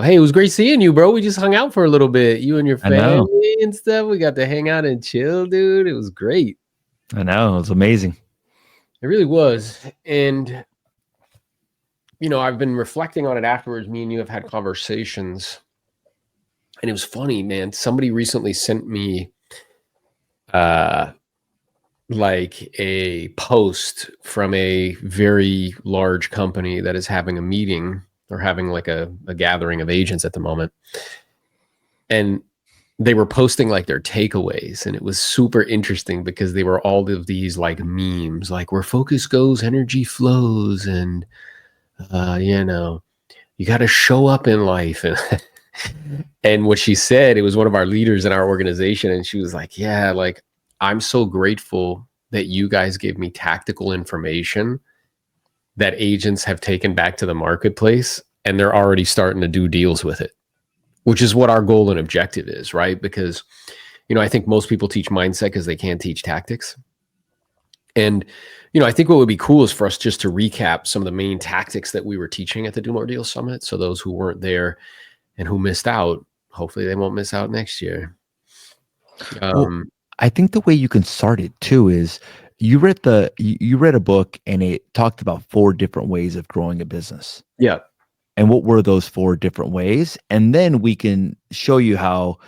Hey, it was great seeing you, bro. We just hung out for a little bit. You and your I know. family and stuff. We got to hang out and chill, dude. It was great. I know. It was amazing. It really was. And, I've been reflecting on it afterwards. Me and you have had conversations. And it was funny, man. Somebody recently sent me uh like a post from a very large company that is having a meeting or having like a gathering of agents at the moment. And they were posting like their takeaways, and it was super interesting because they were all of these like memes, like where focus goes, energy flows, and you got to show up in life. And what she said, it was one of our leaders in our organization, and she was like, yeah, like I'm so grateful that you guys gave me tactical information that agents have taken back to the marketplace, and they're already starting to do deals with it, which is what our goal and objective is, right? Because, I think most people teach mindset because they can't teach tactics. And, I think what would be cool is for us just to recap some of the main tactics that we were teaching at the Do More Deals Summit. So those who weren't there and who missed out, hopefully they won't miss out next year. Well, I think the way you can start it too is you read a book and it talked about 4 different ways of growing a business. Yeah. And what were those 4 different ways? And then we can show you how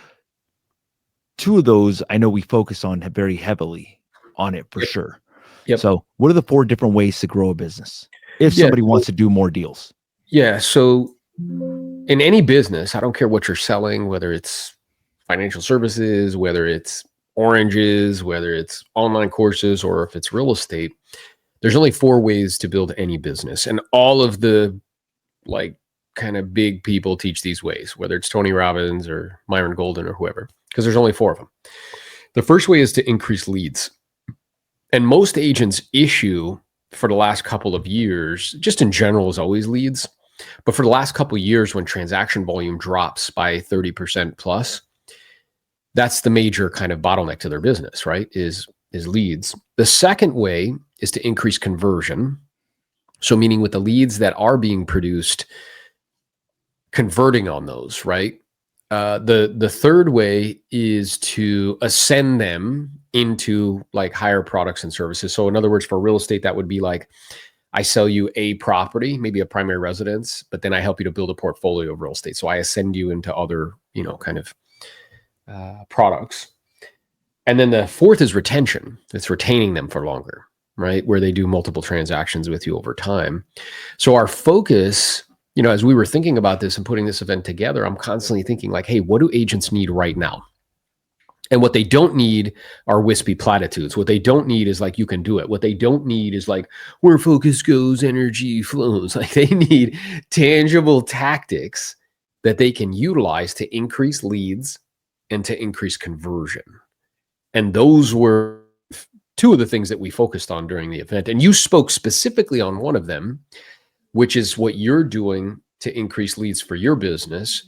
2 of those I know we focus on very heavily on it for sure. Yep. So what are the 4 different ways to grow a business if somebody wants to do more deals? Yeah. So in any business, I don't care what you're selling, whether it's financial services, whether it's oranges, whether it's online courses, or if it's real estate, there's only 4 ways to build any business. And all of the like kind of big people teach these ways, whether it's Tony Robbins or Myron Golden or whoever, because there's only 4 of them. The first way is to increase leads. And most agents' issue for the last couple of years, just in general, is always leads. But for the last couple of years, when transaction volume drops by 30% plus, that's the major kind of bottleneck to their business, right? Is leads. The second way is to increase conversion. So meaning with the leads that are being produced, converting on those, right? The third way is to ascend them into like higher products and services. So in other words, for real estate, that would be like, I sell you a property, maybe a primary residence, but then I help you to build a portfolio of real estate. So I ascend you into other, kind of products. And then the fourth is retention. It's retaining them for longer, right? Where they do multiple transactions with you over time. So our focus, as we were thinking about this and putting this event together, I'm constantly thinking like, hey, what do agents need right now? And what they don't need are wispy platitudes. What they don't need is like, you can do it. What they don't need is like, where focus goes, energy flows. Like they need tangible tactics that they can utilize to increase leads and to increase conversion. And those were 2 of the things that we focused on during the event. And you spoke specifically on one of them, which is what you're doing to increase leads for your business.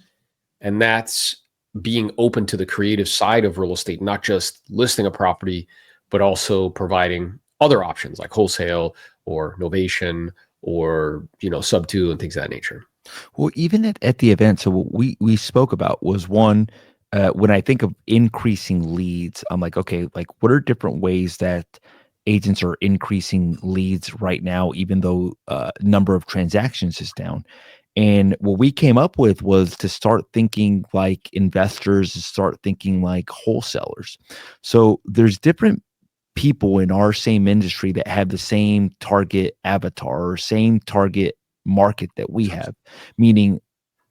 And that's being open to the creative side of real estate, not just listing a property, but also providing other options like wholesale or novation or, sub 2 and things of that nature. Well, even at the event, so what we spoke about was one, when I think of increasing leads, I'm like, okay, like what are different ways that agents are increasing leads right now, even though number of transactions is down? And what we came up with was to start thinking like investors, to start thinking like wholesalers. So there's different people in our same industry that have the same target avatar or same target market that we have, meaning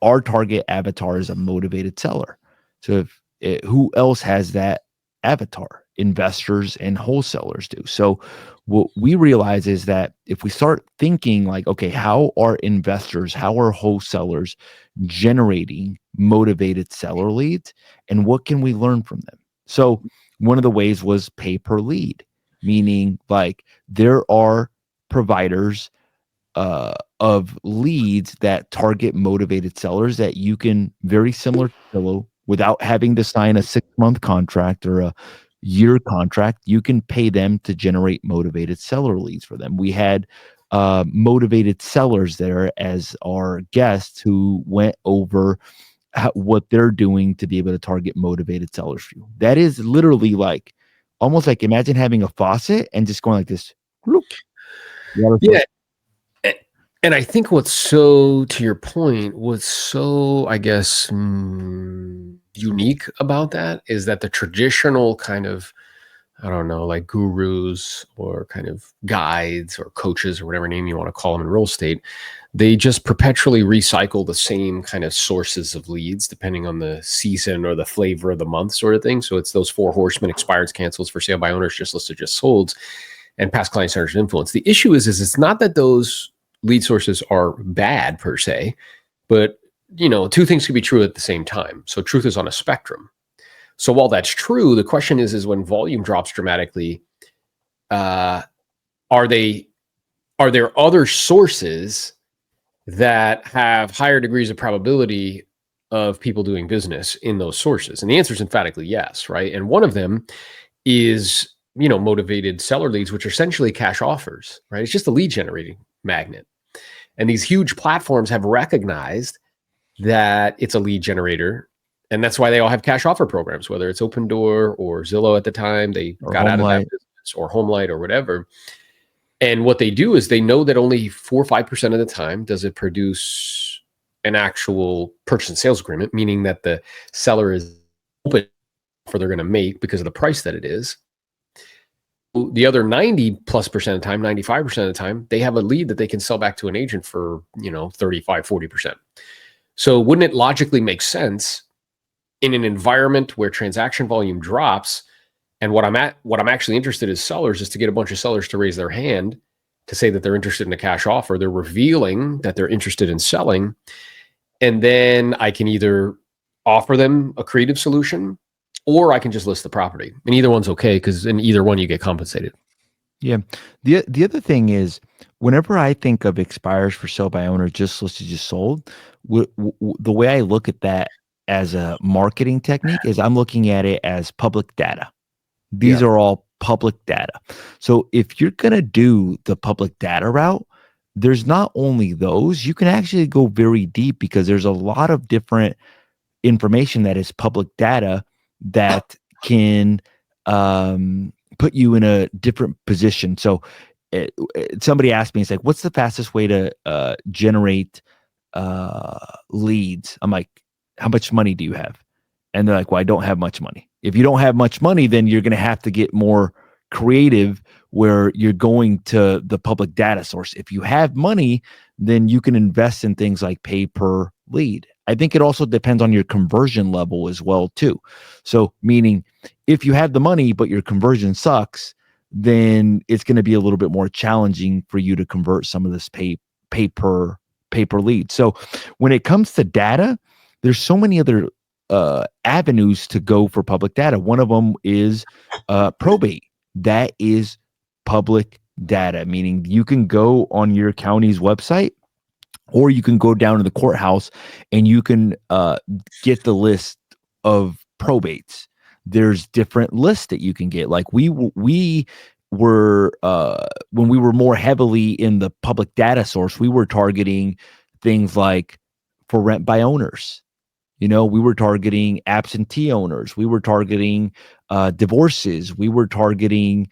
our target avatar is a motivated seller. So who else has that avatar? Investors and wholesalers do. So what we realize is that if we start thinking like, okay, how are investors, how are wholesalers generating motivated seller leads, and what can we learn from them? So one of the ways was pay per lead, meaning like there are providers of leads that target motivated sellers that you can, very similar to Zillow, without having to sign a 6-month contract or a year contract, you can pay them to generate motivated seller leads for them. We had motivated sellers there as our guests who went over what they're doing to be able to target motivated sellers for you. That is literally like almost like imagine having a faucet and just going like this. Whoop, Yeah. And I think what's so, to your point, what's so, I guess, unique about that is that the traditional kind of, I don't know, like gurus or kind of guides or coaches or whatever name you want to call them in real estate, they just perpetually recycle the same kind of sources of leads depending on the season or the flavor of the month sort of thing. So it's those 4 horsemen: expireds, cancels, for sale by owners, just listed, just solds, and past client centers of influence. The issue is it's not that those lead sources are bad per se, but 2 things can be true at the same time. So truth is on a spectrum. So while that's true, the question is when volume drops dramatically, are there other sources that have higher degrees of probability of people doing business in those sources? And the answer is emphatically yes, right? And one of them is, motivated seller leads, which are essentially cash offers, right? It's just a lead generating magnet. And these huge platforms have recognized that it's a lead generator. And that's why they all have cash offer programs, whether it's Opendoor or Zillow at the time, they got out of that business, or HomeLight or whatever. And what they do is they know that only 4 or 5% of the time does it produce an actual purchase and sales agreement, meaning that the seller is open for they're going to make because of the price that it is. The other 90+% of the time, 95% of the time, they have a lead that they can sell back to an agent for, 35, 40%. So wouldn't it logically make sense in an environment where transaction volume drops, and what I'm actually interested in is sellers, is to get a bunch of sellers to raise their hand to say that they're interested in a cash offer. They're revealing that they're interested in selling. And then I can either offer them a creative solution, or I can just list the property. And either one's okay, because in either one you get compensated. Yeah. The other thing is, whenever I think of expires for sale by owner, just listed, just sold, the way I look at that as a marketing technique is I'm looking at it as public data. These are all public data. So if you're going to do the public data route, there's not only those, you can actually go very deep, because there's a lot of different information that is public data that can put you in a different position. So somebody asked me, it's like, what's the fastest way to generate leads? I'm like, how much money do you have? And they're like, well, I don't have much money. If you don't have much money, then you're going to have to get more creative, where you're going to the public data source. If you have money, then you can invest in things like pay per lead. I think it also depends on your conversion level as well too. So meaning, if you have the money but your conversion sucks, then it's going to be a little bit more challenging for you to convert some of this pay per lead. So when it comes to data, there's so many other avenues to go for public data. One of them is probate. That is public data, meaning you can go on your county's website, or you can go down to the courthouse and you can get the list of probates. There's different lists that you can get. Like we were when we were more heavily in the public data source, we were targeting things like for rent by owners. We were targeting absentee owners. We were targeting divorces. We were targeting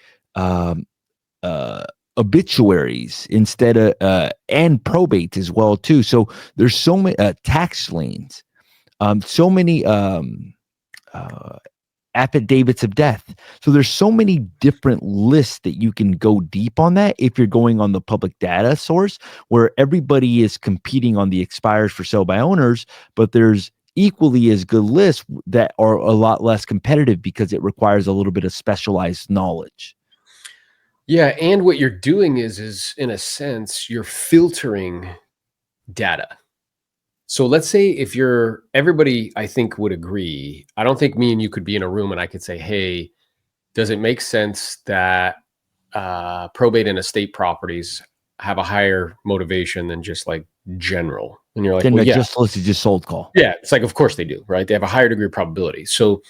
obituaries instead of and probate as well too. So there's so many tax liens, so many affidavits of death. So there's so many different lists that you can go deep on that if you're going on the public data source, where everybody is competing on the expires for sale by owners, but there's equally as good lists that are a lot less competitive because it requires a little bit of specialized knowledge. Yeah, and what you're doing is in a sense, you're filtering data. So let's say if everybody, I think, would agree. I don't think me and you could be in a room and I could say, hey, does it make sense that probate and estate properties have a higher motivation than just like general? And you're like, well, yeah. Just listed, just sold call. Yeah, it's like, of course they do, right? They have a higher degree of probability. So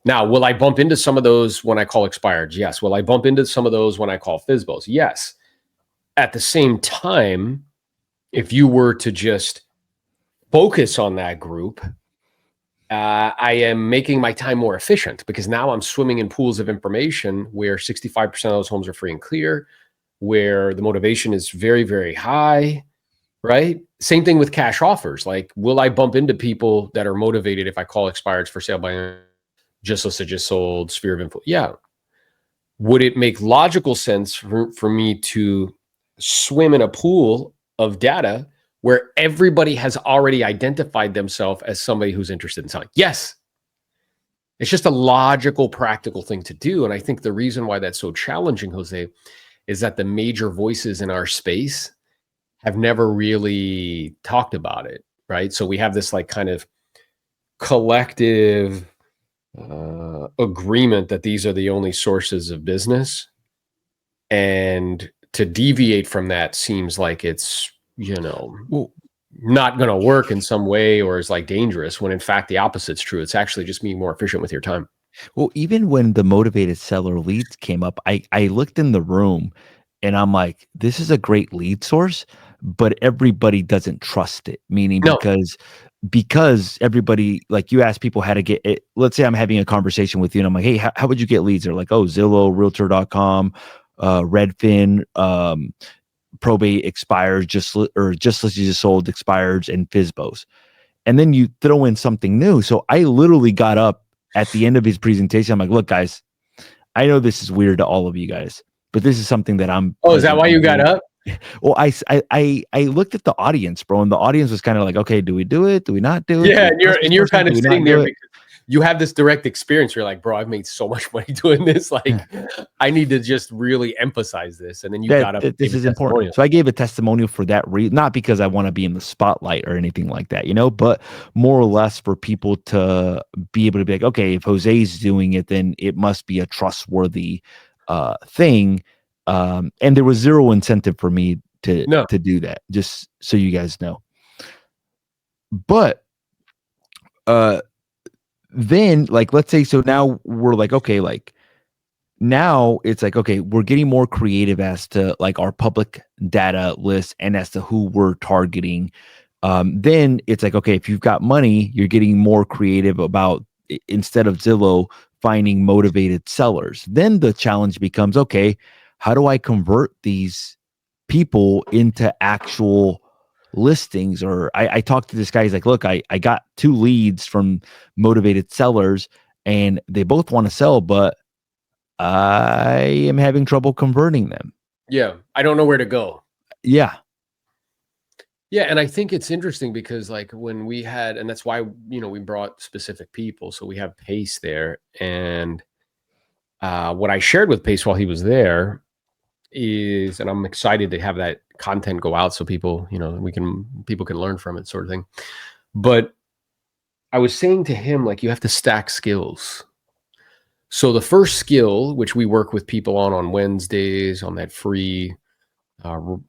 now, will I bump into some of those when I call expireds? Yes. Will I bump into some of those when I call FSBOs? Yes. at the same time, if you were to just focus on that group, I am making my time more efficient because now I'm swimming in pools of information where 65% of those homes are free and clear, where the motivation is very, very high, right? Same thing with cash offers. Like, will I bump into people that are motivated if I call expireds for sale by just listed, just sold, sphere of influence? Yeah. Would it make logical sense for me to swim in a pool of data where everybody has already identified themselves as somebody who's interested in selling? Yes. It's just a logical, practical thing to do. And I think the reason why that's so challenging, Jose, is that the major voices in our space have never really talked about it, right? So we have this like kind of collective agreement that these are the only sources of business. And to deviate from that seems like it's, Well, not going to work in some way or is like dangerous, when in fact the opposite's true. It's actually just being more efficient with your time. well, even when the motivated seller leads came up, I looked in the room and I'm like, this is a great lead source, but everybody doesn't trust it. Meaning No. because everybody, like, you ask people how to get it. Let's say I'm having a conversation with you and I'm like, hey, how would you get leads? They're like, oh, Zillow, Realtor.com, Redfin, probate expires, just listed, just sold expires, and FSBOs. And then you throw in something new. So I literally got up at the end of his presentation. I'm like, look, guys, I know this is weird to all of you guys, but this is something that I'm. Oh, is that why you got up? Well, I looked at the audience, bro, and the audience was kind of like, okay, do we do it? Do we not do it? Yeah, and you're kind of sitting there because you have this direct experience. You're like, bro, I've made so much money doing this. Like, I need to just really emphasize this. And then you got up. This is important. So I gave a testimonial for that reason, not because I want to be in the spotlight or anything like that, but more or less for people to be able to be like, okay, if Jose's doing it, then it must be a trustworthy thing. And there was zero incentive for me to do that, just so you guys know. But then, like, let's say, so now we're like, okay, like, now it's like, okay, we're getting more creative as to like our public data list and as to who we're targeting. Then it's like, okay, if you've got money, you're getting more creative about, instead of Zillow, finding motivated sellers. Then the challenge becomes, okay, how do I convert these people into actual listings? Or I talked to this guy. He's like, look, I got 2 leads from motivated sellers and they both want to sell, but I am having trouble converting them. Yeah. I don't know where to go. Yeah. Yeah. And I think it's interesting because like when we had, and that's why, we brought specific people. So we have Pace there. And what I shared with Pace while he was there is, and I'm excited to have that content go out so people, people can learn from it, sort of thing. But I was saying to him, like, you have to stack skills. So the first skill, which we work with people on Wednesdays on that free kind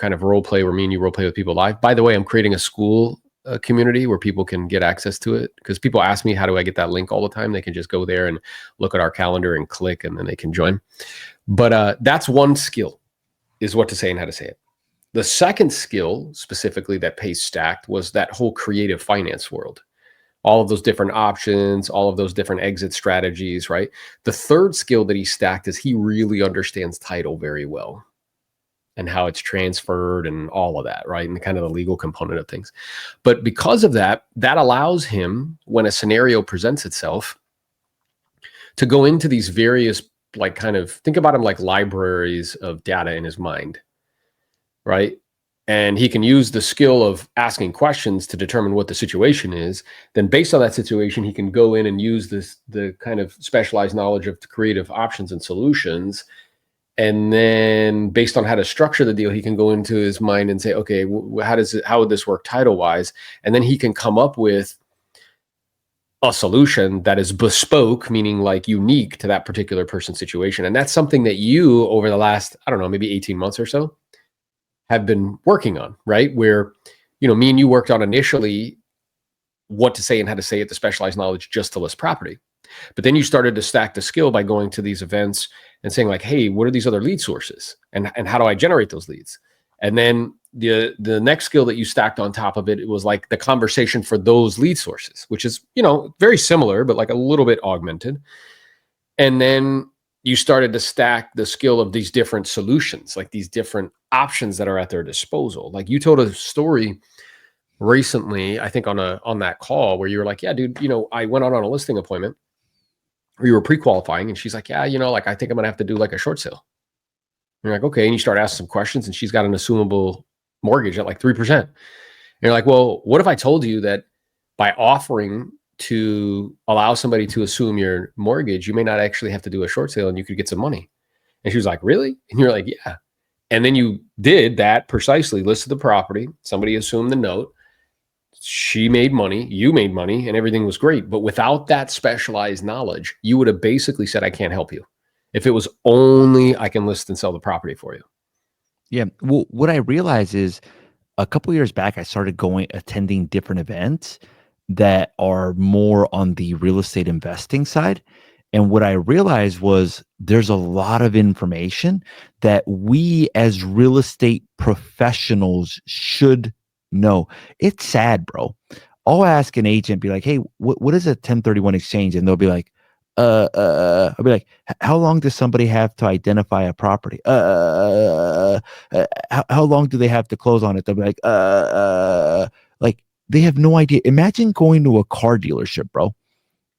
of role play where me and you role play with people live. By the way, I'm creating a school community where people can get access to it, because people ask me, how do I get that link all the time? They can just go there and look at our calendar and click, and then they can join. But that's one skill, is what to say and how to say it. The second skill specifically that Pace stacked was that whole creative finance world. All of those different options, all of those different exit strategies, right? The third skill that he stacked is he really understands title very well and how it's transferred and all of that, right? And kind of the legal component of things. But because of that, that allows him, when a scenario presents itself, to go into these various, like, kind of, think about them like libraries of data in his mind, right? And he can use the skill of asking questions to determine what the situation is. Then based on that situation, he can go in and use the kind of specialized knowledge of creative options and solutions. And then based on how to structure the deal, he can go into his mind and say, okay, how would this work title wise? And then he can come up with a solution that is bespoke, meaning like unique to that particular person's situation. And that's something that you, over the last, I don't know, maybe 18 months or so, have been working on, right? Where, me and you worked on initially what to say and how to say it, the specialized knowledge just to list property. But then you started to stack the skill by going to these events and saying like, hey, what are these other lead sources? And how do I generate those leads? And then the next skill that you stacked on top of it, it was like the conversation for those lead sources, which is, very similar, but like a little bit augmented. And then you started to stack the skill of these different solutions, like these different options that are at their disposal. Like you told a story recently, I think on that call where you were like, yeah, dude, I went out on a listing appointment where you were pre-qualifying, and she's like, yeah, like I think I'm gonna have to do like a short sale. And you're like, okay. And you start asking some questions, and she's got an assumable mortgage at like 3%. And you're like, well, what if I told you that by offering to allow somebody to assume your mortgage, you may not actually have to do a short sale and you could get some money? And she was like, really? And you're like, yeah. And then you did that precisely, listed the property, somebody assumed the note, she made money, you made money, and everything was great. But without that specialized knowledge, you would have basically said, I can't help you. If it was only I can list and sell the property for you. Yeah. Well, what I realized is a couple years back, I started attending different events that are more on the real estate investing side. And what I realized was there's a lot of information that we as real estate professionals should know. It's sad, bro. I'll ask an agent, be like, hey, what is a 1031 exchange? And they'll be like, I'll be like, how long does somebody have to identify a property? How long do they have to close on it? They'll be like, like they have no idea. Imagine going to a car dealership, bro,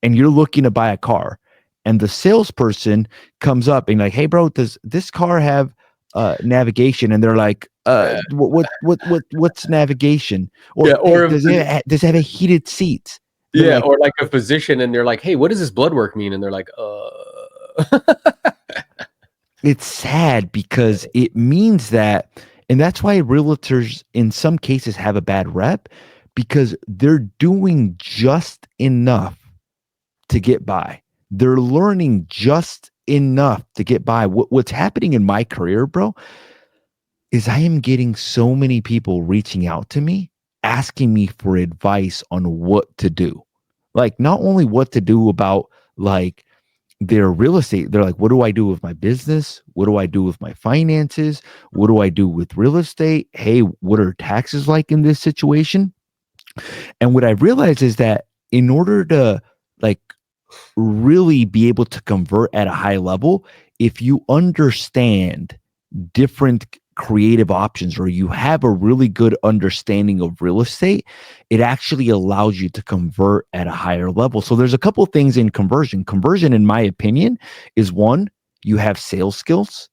and you're looking to buy a car, and the salesperson comes up and like, hey, bro, does this car have navigation? And they're like, what's navigation? Or does it have a heated seat? Yeah, like, or like a physician, and they're like, hey, what does this blood work mean? And they're like, It's sad because it means that, and that's why realtors in some cases have a bad rep, because they're doing just enough to get by. They're learning just enough to get by. What's happening in my career, bro, is I am getting so many people reaching out to me, asking me for advice on what to do. Like not only what to do about like their real estate, they're like, what do I do with my business? What do I do with my finances? What do I do with real estate? Hey, what are taxes like in this situation? And what I realized is that in order to like really be able to convert at a high level, if you understand different creative options or you have a really good understanding of real estate, it actually allows you to convert at a higher level. So there's a couple of things in conversion. Conversion, in my opinion, is one, you have sales skills,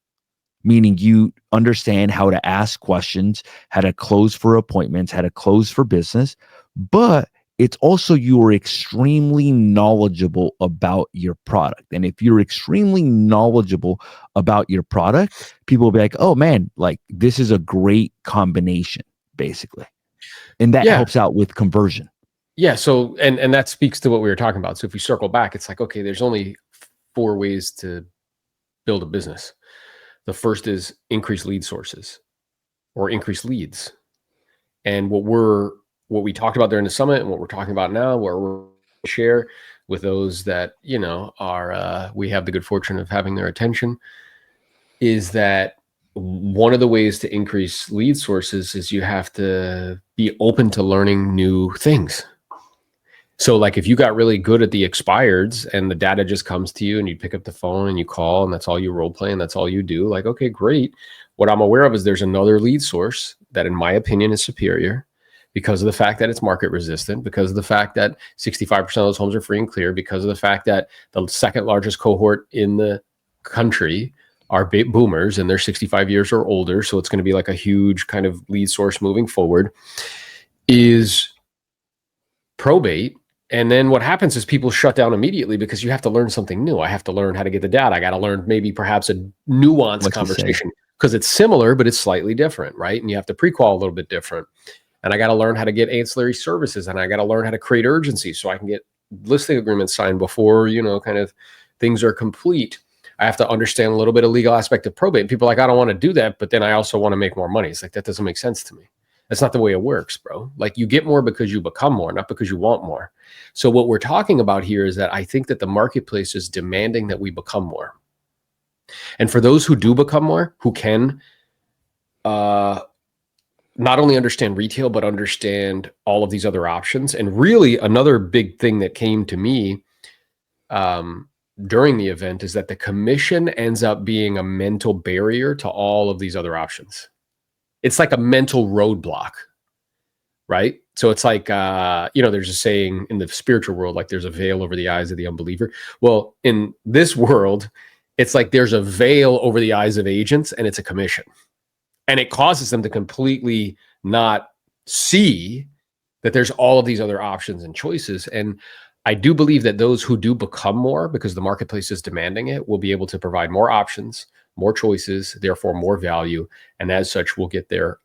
meaning you understand how to ask questions, how to close for appointments, how to close for business, but it's also you are extremely knowledgeable about your product. And if you're extremely knowledgeable about your product, people will be like, oh man, like this is a great combination, basically. And that helps out with conversion. Yeah. So, and that speaks to what we were talking about. So if we circle back, it's like, okay, there's only 4 ways to build a business. The first is increase lead sources or increase leads. And what we talked about during the summit and what we're talking about now, where we're share with those that, are, we have the good fortune of having their attention, is that one of the ways to increase lead sources is you have to be open to learning new things. So like if you got really good at the expireds and the data just comes to you and you pick up the phone and you call and that's all you role play and that's all you do, like, okay, great. What I'm aware of is there's another lead source that in my opinion is superior, because of the fact that it's market resistant, because of the fact that 65% of those homes are free and clear, because of the fact that the second largest cohort in the country are boomers and they're 65 years or older. So it's going to be like a huge kind of lead source moving forward, is probate. And then what happens is people shut down immediately because you have to learn something new. I have to learn how to get the data. I got to learn maybe perhaps a nuanced conversation because it's similar, but it's slightly different, right? And you have to pre-qual a little bit different. And I got to learn how to get ancillary services, and I got to learn how to create urgency so I can get listing agreements signed before, kind of things are complete. I have to understand a little bit of legal aspect of probate. And people are like, I don't want to do that, but then I also want to make more money. It's like, that doesn't make sense to me. That's not the way it works, bro. Like, you get more because you become more, not because you want more. So what we're talking about here is that I think that the marketplace is demanding that we become more. And for those who do become more, who can not only understand retail, but understand all of these other options. And really, another big thing that came to me during the event is that the commission ends up being a mental barrier to all of these other options. It's like a mental roadblock, right? So it's like, there's a saying in the spiritual world, like there's a veil over the eyes of the unbeliever. Well, in this world, it's like there's a veil over the eyes of agents, and it's a commission. And it causes them to completely not see that there's all of these other options and choices. And I do believe that those who do become more, because the marketplace is demanding it, will be able to provide more options, more choices, therefore more value. And as such, will get their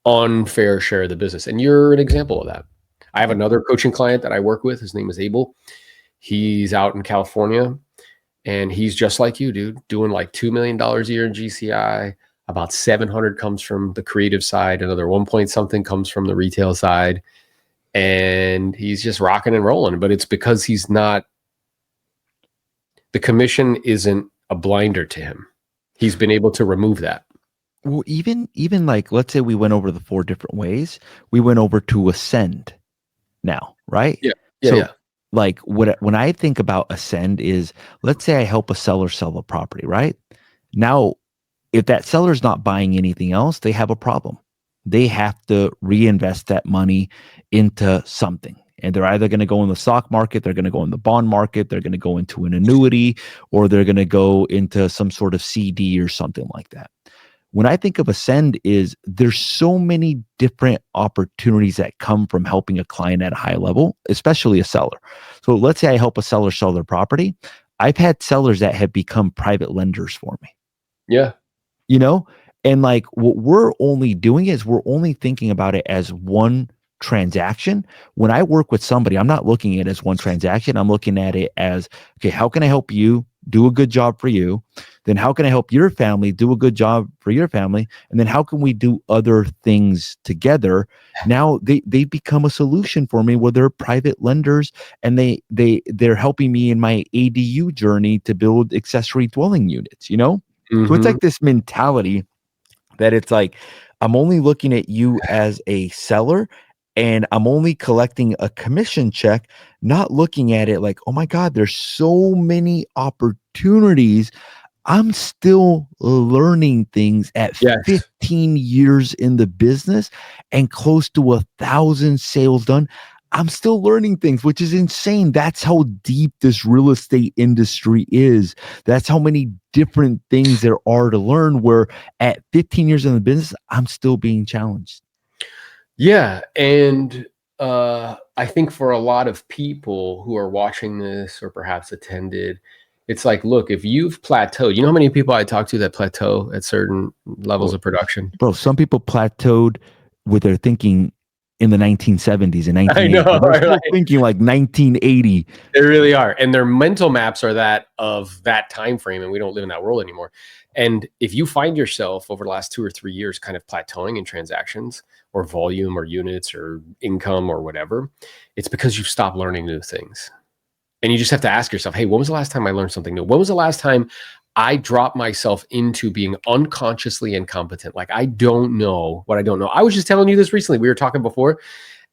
unfair share of the business. And you're an example of that. I have another coaching client that I work with. His name is Abel. He's out in California, and he's just like you, dude, doing like $2 million a year in GCI. About 700 comes from the creative side. Another 1 point something comes from the retail side. And he's just rocking and rolling. But it's because he's not, the commission isn't a blinder to him. He's been able to remove that. Well, even like, let's say we went over the 4 different ways. We went over to Ascend now, right? Yeah. Like when I think about Ascend is, let's say I help a seller sell a property, right? Now, if that seller's not buying anything else, they have a problem. They have to reinvest that money into something. And they're either going to go in the stock market, they're going to go in the bond market, they're going to go into an annuity, or they're going to go into some sort of CD or something like that. When I think of Ascend is there's so many different opportunities that come from helping a client at a high level, especially a seller. So let's say I help a seller sell their property. I've had sellers that have become private lenders for me. Yeah. And like what we're only doing is we're only thinking about it as one transaction. When I work with somebody, I'm not looking at it as one transaction. I'm looking at it as, okay, how can I help you do a good job for you? Then how can I help your family do a good job for your family? And then how can we do other things together? Now they become a solution for me where they're private lenders, and they're helping me in my ADU journey to build accessory dwelling units, So it's like this mentality that it's like, I'm only looking at you as a seller, and I'm only collecting a commission check, not looking at it like, oh my God, there's so many opportunities. I'm still learning things at 15 years in the business and close to 1,000 sales done. I'm still learning things, which is insane. That's how deep this real estate industry is. That's how many different things there are to learn, where at 15 years in the business, I'm still being challenged. Yeah. And I think for a lot of people who are watching this or perhaps attended, it's like, look, if you've plateaued, you know how many people I talk to that plateau at certain levels of production? Bro, some people plateaued with their thinking in the 1970s and 1980s. I know, they're still thinking like 1980. They really are. And their mental maps are that of that time frame, and we don't live in that world anymore. And if you find yourself over the last 2 or 3 years kind of plateauing in transactions or volume or units or income or whatever, it's because you've stopped learning new things. And you just have to ask yourself, hey, when was the last time I learned something new? When was the last time I dropped myself into being unconsciously incompetent? Like, I don't know what I don't know. I was just telling you this recently. We were talking before,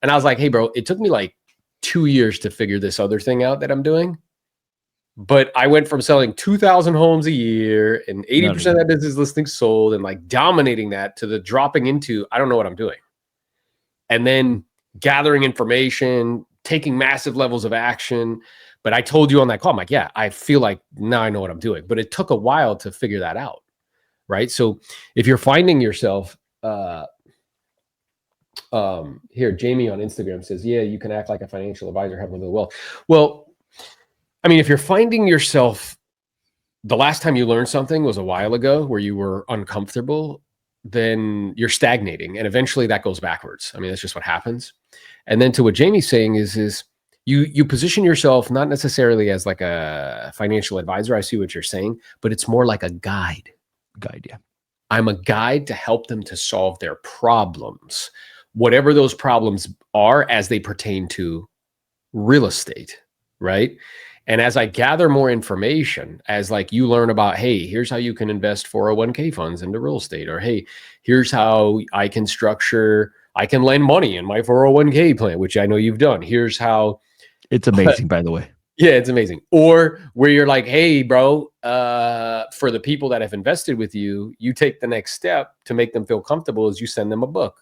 and I was like, hey, bro, it took me like 2 years to figure this other thing out that I'm doing. But I went from selling 2,000 homes a year and 80% of that business listings sold and like dominating that to the dropping into, I don't know what I'm doing. And then gathering information, taking massive levels of action. But I told you on that call, I'm like, yeah, I feel like now I know what I'm doing. But it took a while to figure that out, right? So if you're finding yourself, here, Jamie on Instagram says, yeah, you can act like a financial advisor, have a little wealth. Well, I mean, if you're finding yourself, the last time you learned something was a while ago where you were uncomfortable, then you're stagnating, and eventually that goes backwards. I mean, that's just what happens. And then to what Jamie's saying is you position yourself not necessarily as like a financial advisor. I see what you're saying, but it's more like a guide. Yeah. I'm a guide to help them to solve their problems. whatever those problems are as they pertain to real estate, right? And as I gather more information, as like you learn about, hey, here's how you can invest 401k funds into real estate, or hey, here's how I can lend money in my 401k plan, which I know you've done. Here's how. It's amazing, by the way. Yeah, it's amazing. Or where you're like, hey, bro, for the people that have invested with you, you take the next step to make them feel comfortable is you send them a book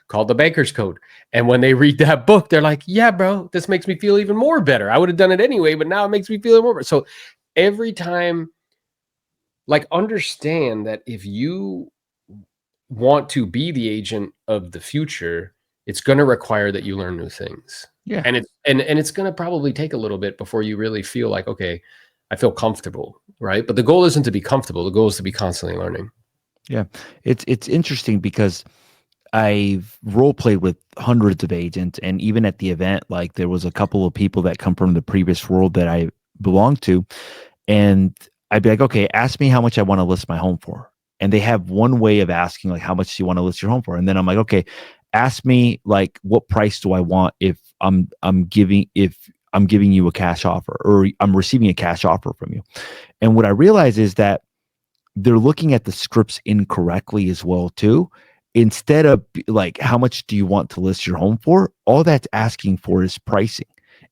called The Banker's Code. And when they read that book, they're like, yeah, bro, this makes me feel even more better. I would have done it anyway, but now it makes me feel even more better. So every time, like, understand that if you want to be the agent of the future, it's going to require that you learn new things. Yeah. And it's going to probably take a little bit before you really feel like, okay, I feel comfortable, right? But the goal isn't to be comfortable. The goal is to be constantly learning. Yeah. It's interesting because I've role played with hundreds of agents, and even at the event, like there was a couple of people that come from the previous world that I belonged to, and I'd be like, okay, ask me how much I want to list my home for. And they have one way of asking, like, how much do you want to list your home for? And then I'm like, okay, ask me like what price do I want if I'm giving you a cash offer, or I'm receiving a cash offer from you. And what I realize is that they're looking at the scripts incorrectly as well too. Instead of like, how much do you want to list your home for? All that's asking for is pricing.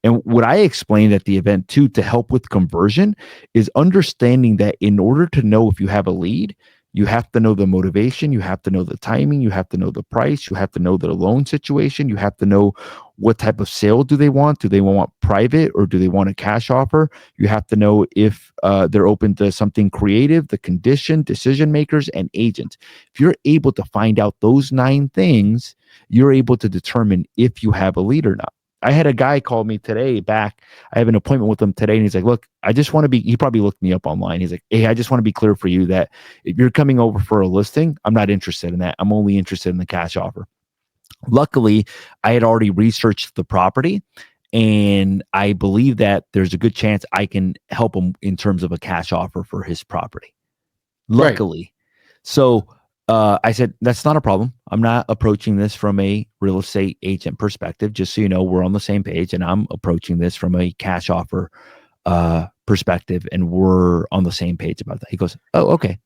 And what I explained at the event too, to help with conversion, is understanding that in order to know if you have a lead, you have to know the motivation, you have to know the timing, you have to know the price, you have to know the loan situation, you have to know what type of sale do they want. Do they want private or do they want a cash offer? You have to know if they're open to something creative, the condition, decision makers, and agents. If you're able to find out those 9 things, you're able to determine if you have a lead or not. I had a guy call me today back. I have an appointment with him today, and he's like, look, I just want to be, he probably looked me up online. He's like, hey, I just want to be clear for you that if you're coming over for a listing, I'm not interested in that. I'm only interested in the cash offer. Luckily, I had already researched the property, and I believe that there's a good chance I can help him in terms of a cash offer for his property. Luckily. Right. So I said, that's not a problem. I'm not approaching this from a real estate agent perspective. Just so you know, we're on the same page, and I'm approaching this from a cash offer perspective, and we're on the same page about that. He goes, oh, okay.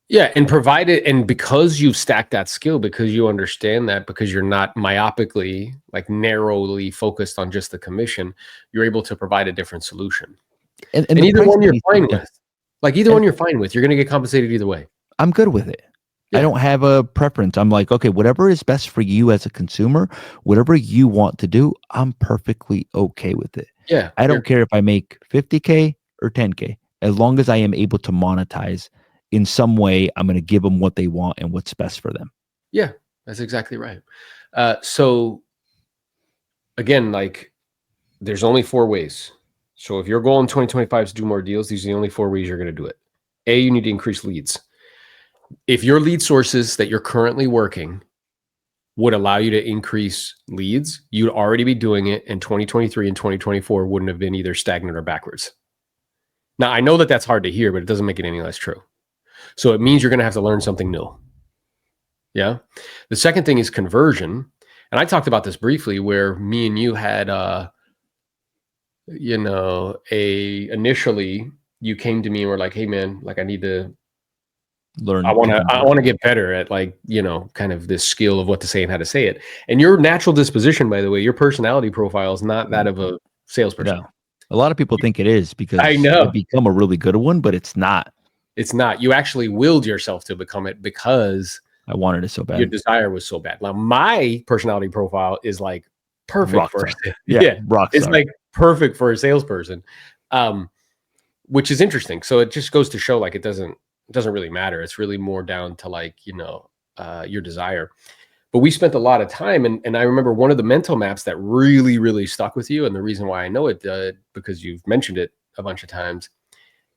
Yeah. And because you've stacked that skill, because you understand that, because you're not myopically, like narrowly focused on just the commission, you're able to provide a different solution. And either one you're fine with. Like either one you're fine with, you're going to get compensated either way. I'm good with it. Yeah. I don't have a preference. I'm like, okay, whatever is best for you as a consumer, whatever you want to do, I'm perfectly okay with it. Yeah. I don't care if I make 50K or 10K. As long as I am able to monetize in some way, I'm going to give them what they want and what's best for them. Yeah, that's exactly right. So again, like there's only 4 ways. So if your goal in 2025 is to do more deals, these are the only 4 ways you're going to do it. A, you need to increase leads. If your lead sources that you're currently working would allow you to increase leads, you'd already be doing it, and 2023 and 2024 wouldn't have been either stagnant or backwards. Now, I know that that's hard to hear, but it doesn't make it any less true. So it means you're going to have to learn something new. Yeah. The second thing is conversion. And I talked about this briefly where me and you had, initially you came to me and were like, hey man, like I need to learn. I want to get better at kind of this skill of what to say and how to say it. And your natural disposition, by the way, your personality profile is not that of a salesperson. No. A lot of people think it is because I know I've become a really good one, but it's not. It's not. You actually willed yourself to become it because I wanted it so bad. Your desire was so bad. Now, my personality profile is like perfect for it's like perfect for a salesperson, which is interesting. So it just goes to show like it doesn't really matter. It's really more down to like, your desire. But we spent a lot of time, and I remember one of the mental maps that really, really stuck with you, and the reason why I know it because you've mentioned it a bunch of times,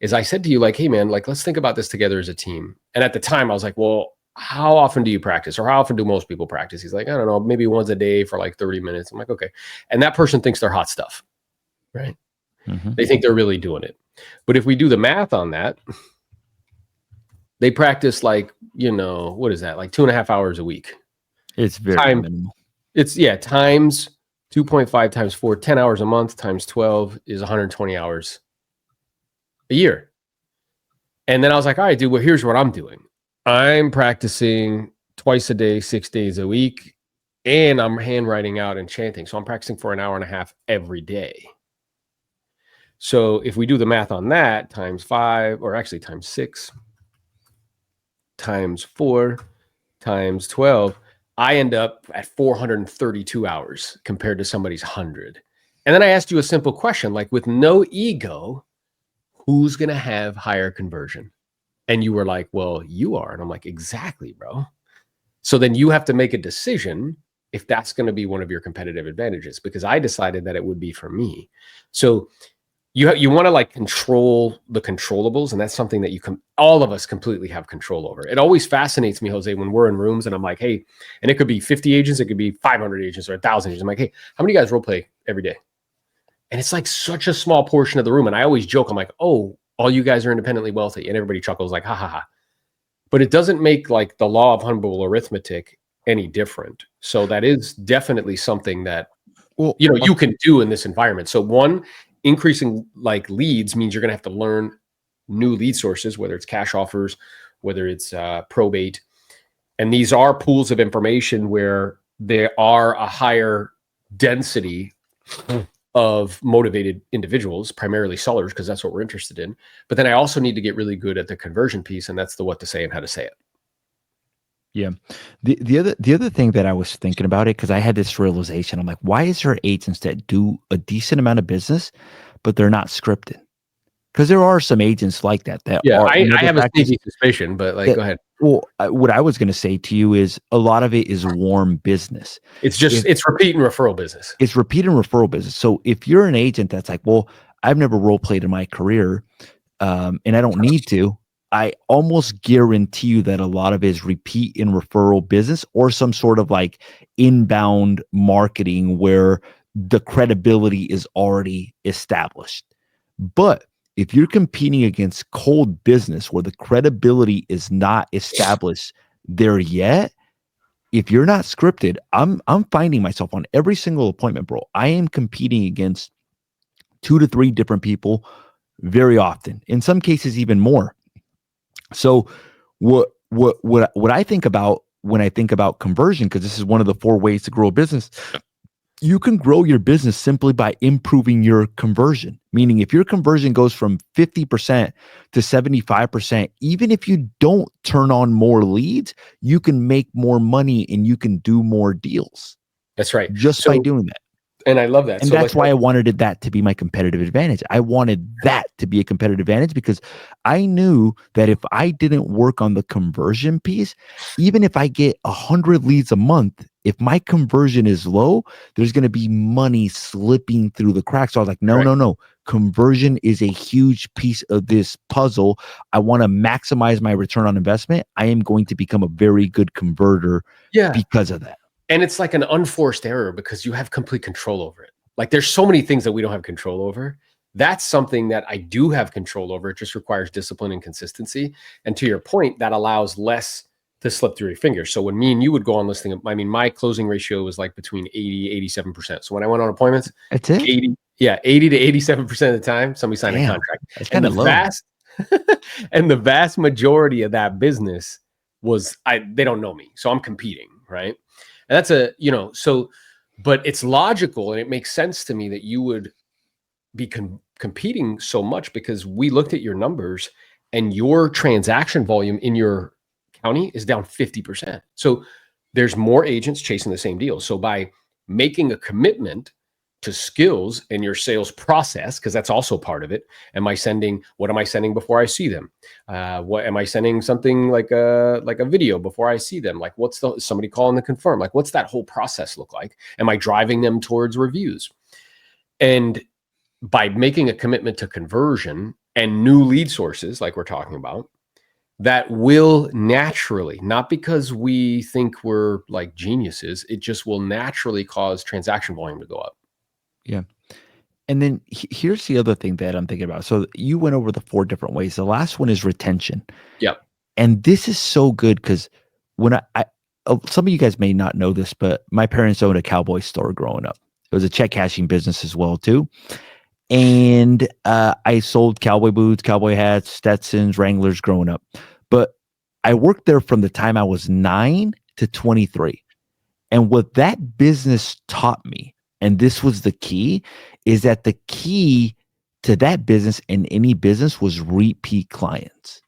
is I said to you, like, hey, man, like, let's think about this together as a team. And at the time, I was like, well, how often do you practice? Or how often do most people practice? He's like, I don't know, maybe once a day for like 30 minutes. I'm like, okay. And that person thinks they're hot stuff, right? Mm-hmm. They think they're really doing it. But if we do the math on that, they practice like, what is that? Like 2.5 hours a week. It's very Time, minimal. it's times 2.5 times 4, 10 hours a month times 12 is 120 hours a year. And then I was like, all right, dude, well, here's what I'm doing. I'm practicing twice a day, 6 days a week, and I'm handwriting out and chanting. So I'm practicing for an hour and a half every day. So if we do the math on that, times 5, or actually times 6, times 4, times 12, I end up at 432 hours compared to somebody's 100. And then I asked you a simple question, like with no ego, who's going to have higher conversion? And you were like, well, you are. And I'm like, exactly, bro. So then you have to make a decision if that's going to be one of your competitive advantages, because I decided that it would be for me. So you want to like control the controllables, and that's something that all of us completely have control over. It always fascinates me, Jose, when we're in rooms and I'm like, hey, and it could be 50 agents, it could be 500 agents or 1,000 agents. I'm like, hey, how many guys role play every day? And it's like such a small portion of the room. And I always joke, I'm like, oh, all you guys are independently wealthy. And everybody chuckles like, ha, ha, ha. But it doesn't make like the law of humble arithmetic any different. So that is definitely something that, Well, you can do in this environment. So one, increasing like leads means you're going to have to learn new lead sources, whether it's cash offers, whether it's probate. And these are pools of information where there are a higher density of motivated individuals, primarily sellers, because that's what we're interested in. But then I also need to get really good at the conversion piece, and that's the what to say and how to say it. yeah. The other thing that I was thinking about it, because I had this realization, I'm like, why is there agents that do a decent amount of business, but they're not scripted? Because there are some agents like that are. I have a sneaky suspicion, but like, go ahead. Well, what I was going to say to you is a lot of it is warm business. It's just it's repeat and referral business. It's repeat and referral business. So if you're an agent that's like, well, I've never role played in my career, and I don't need to, I almost guarantee you that a lot of it is repeat and referral business or some sort of like inbound marketing where the credibility is already established. But if you're competing against cold business where the credibility is not established there yet, if you're not scripted, I'm finding myself on every single appointment, bro. I am competing against 2 to 3 different people very often, in some cases even more. So what I think about when I think about conversion, because this is one of the 4 ways to grow a business, you can grow your business simply by improving your conversion. Meaning if your conversion goes from 50% to 75%, even if you don't turn on more leads, you can make more money and you can do more deals. That's right. Just by doing that. And I love that. And that's why I wanted that to be my competitive advantage. I wanted that to be a competitive advantage because I knew that if I didn't work on the conversion piece, even if I get 100 leads a month, if my conversion is low, there's going to be money slipping through the cracks. So I was like, no. Conversion is a huge piece of this puzzle. I want to maximize my return on investment. I am going to become a very good converter because of that. And it's like an unforced error because you have complete control over it. Like there's so many things that we don't have control over. That's something that I do have control over. It just requires discipline and consistency. And to your point, that allows less to slip through your fingers. So when me and you would go on listing, I mean, my closing ratio was like between 80, 87%. So when I went on appointments, that's it. 80 to 87% of the time, somebody signed a contract. That's kind of low. And the vast majority of that business was, they don't know me. So I'm competing, right? And that's but it's logical and it makes sense to me that you would be competing so much because we looked at your numbers and your transaction volume in your county is down 50%. So there's more agents chasing the same deal. So by making a commitment to skills in your sales process, because that's also part of it. What am I sending before I see them? What am I sending something like a video before I see them? Like somebody calling to confirm? Like what's that whole process look like? Am I driving them towards reviews? And by making a commitment to conversion and new lead sources, like we're talking about, that will naturally, not because we think we're like geniuses, it just will naturally cause transaction volume to go up. Yeah. And then here's the other thing that I'm thinking about. So you went over the 4 different ways. The last one is retention. Yep. And this is so good because when some of you guys may not know this, but my parents owned a Cowboy store growing up. It was a check cashing business as well too. And I sold cowboy boots, cowboy hats, Stetsons, Wranglers growing up. But I worked there from the time I was 9 to 23. And what that business taught me, and this was the key, is that the key to that business and any business was repeat clients.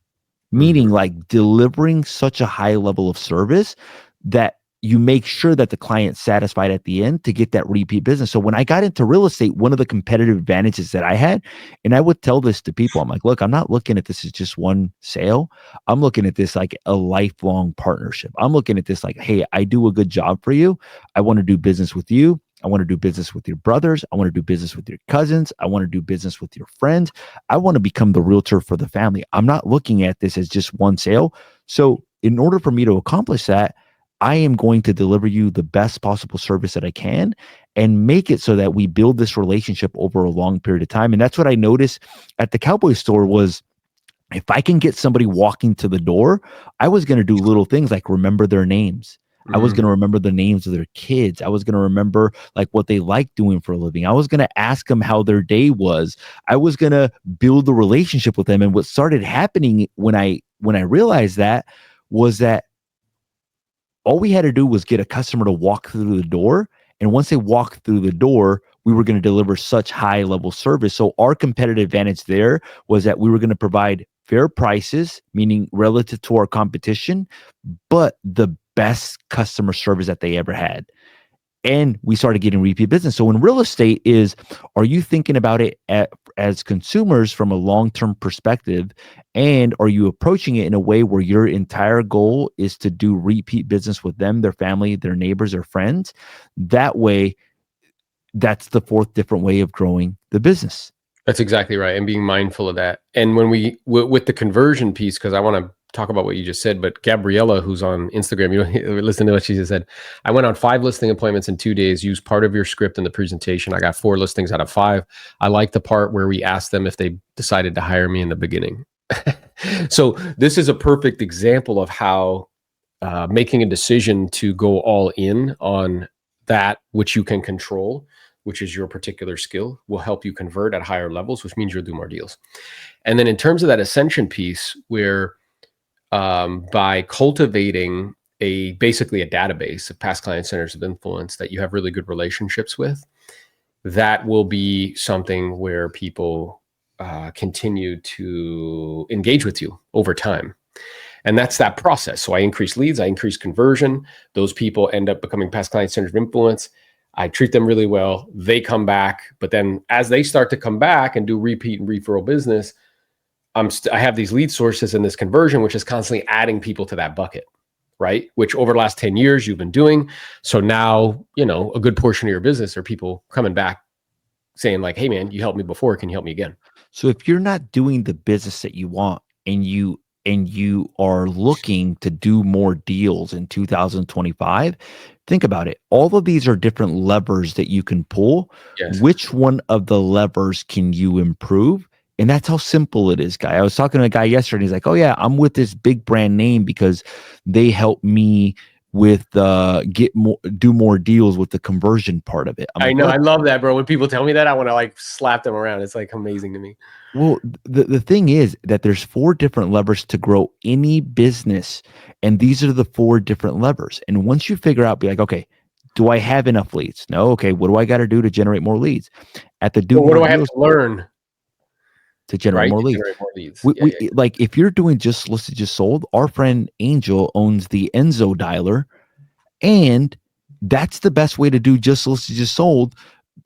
Meaning like delivering such a high level of service that you make sure that the client's satisfied at the end to get that repeat business. So when I got into real estate, one of the competitive advantages that I had, and I would tell this to people, I'm like, look, I'm not looking at this as just one sale. I'm looking at this like a lifelong partnership. I'm looking at this like, hey, I do a good job for you. I want to do business with you. I want to do business with your brothers. I want to do business with your cousins. I want to do business with your friends. I want to become the realtor for the family. I'm not looking at this as just one sale. So in order for me to accomplish that, I am going to deliver you the best possible service that I can and make it so that we build this relationship over a long period of time. And that's what I noticed at the Cowboy store was if I can get somebody walking to the door, I was going to do little things like remember their names. I was going to remember the names of their kids. I was going to remember like what they like doing for a living. I was going to ask them how their day was. I was going to build a relationship with them. And what started happening when I realized that was that all we had to do was get a customer to walk through the door. And once they walked through the door, we were going to deliver such high level service. So our competitive advantage there was that we were going to provide fair prices, meaning relative to our competition, but the best customer service that they ever had. And we started getting repeat business. So in real estate are you thinking about it as consumers from a long-term perspective? And are you approaching it in a way where your entire goal is to do repeat business with them, their family, their neighbors, or friends? That way, that's the fourth different way of growing the business. That's exactly right. And being mindful of that. And when with the conversion piece, because I want to talk about what you just said, but Gabriella, who's on Instagram, you listen to what she just said. I went on 5 listing appointments in 2 days, used part of your script in the presentation. I got 4 listings out of 5. I like the part where we asked them if they decided to hire me in the beginning. So this is a perfect example of how making a decision to go all in on that which you can control, which is your particular skill, will help you convert at higher levels, which means you'll do more deals. And then in terms of that ascension piece, where by cultivating basically a database of past client centers of influence that you have really good relationships with, that will be something where people continue to engage with you over time. And that's that process. So I increase leads, I increase conversion. Those people end up becoming past client centers of influence. I treat them really well. They come back. But then as they start to come back and do repeat and referral business, I have these lead sources and this conversion, which is constantly adding people to that bucket, right? Which over the last 10 years you've been doing. So now, a good portion of your business are people coming back saying like, hey man, you helped me before. Can you help me again? So if you're not doing the business that you want and you are looking to do more deals in 2025, think about it. All of these are different levers that you can pull. Yes. Which one of the levers can you improve? And that's how simple it is, guy. I was talking to a guy yesterday. And he's like, oh yeah, I'm with this big brand name because they help me with do more deals with the conversion part of it. I know. I love that, bro. When people tell me that, I want to like slap them around. It's like amazing to me. Well, the thing is that there's 4 different levers to grow any business. And these are the 4 different levers. And once you figure out, be like, okay, do I have enough leads? No. Okay. What do I got to do to generate more leads? What do I have to learn to generate more leads? Generate more leads. Like if you're doing just listed, just sold, our friend Angel owns the Enzo dialer, and that's the best way to do just listed, just sold,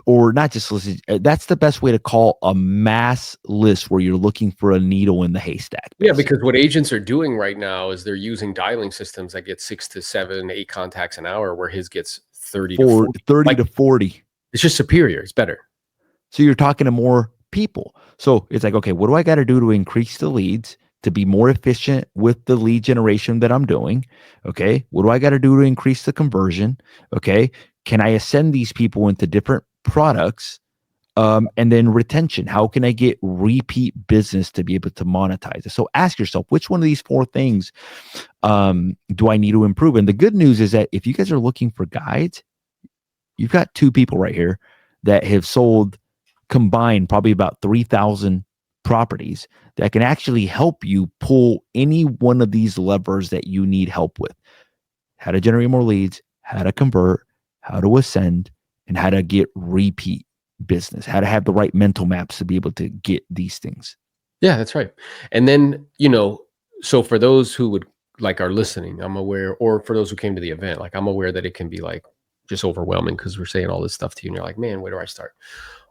or not just listed. That's the best way to call a mass list where you're looking for a needle in the haystack. Basically. Yeah, because what agents are doing right now is they're using dialing systems that get 6 to 7, 8 contacts an hour, where his gets 30 to 40. It's just superior. It's better. So you're talking to more people. So it's like, okay, what do I got to do to increase the leads, to be more efficient with the lead generation that I'm doing? Okay. What do I got to do to increase the conversion? Okay. Can I ascend these people into different products And then retention. How can I get repeat business to be able to monetize it? So ask yourself, which one of these 4 things do I need to improve? And the good news is that if you guys are looking for guides, you've got 2 people right here that have sold combined probably about 3,000 properties that can actually help you pull any one of these levers that you need help with. How to generate more leads, how to convert, how to ascend, and how to get repeat business, how to have the right mental maps to be able to get these things. Yeah, that's right. And then, so for those who would like are listening, I'm aware, or for those who came to the event, like I'm aware that it can be like just overwhelming because we're saying all this stuff to you and you're like, man, where do I start?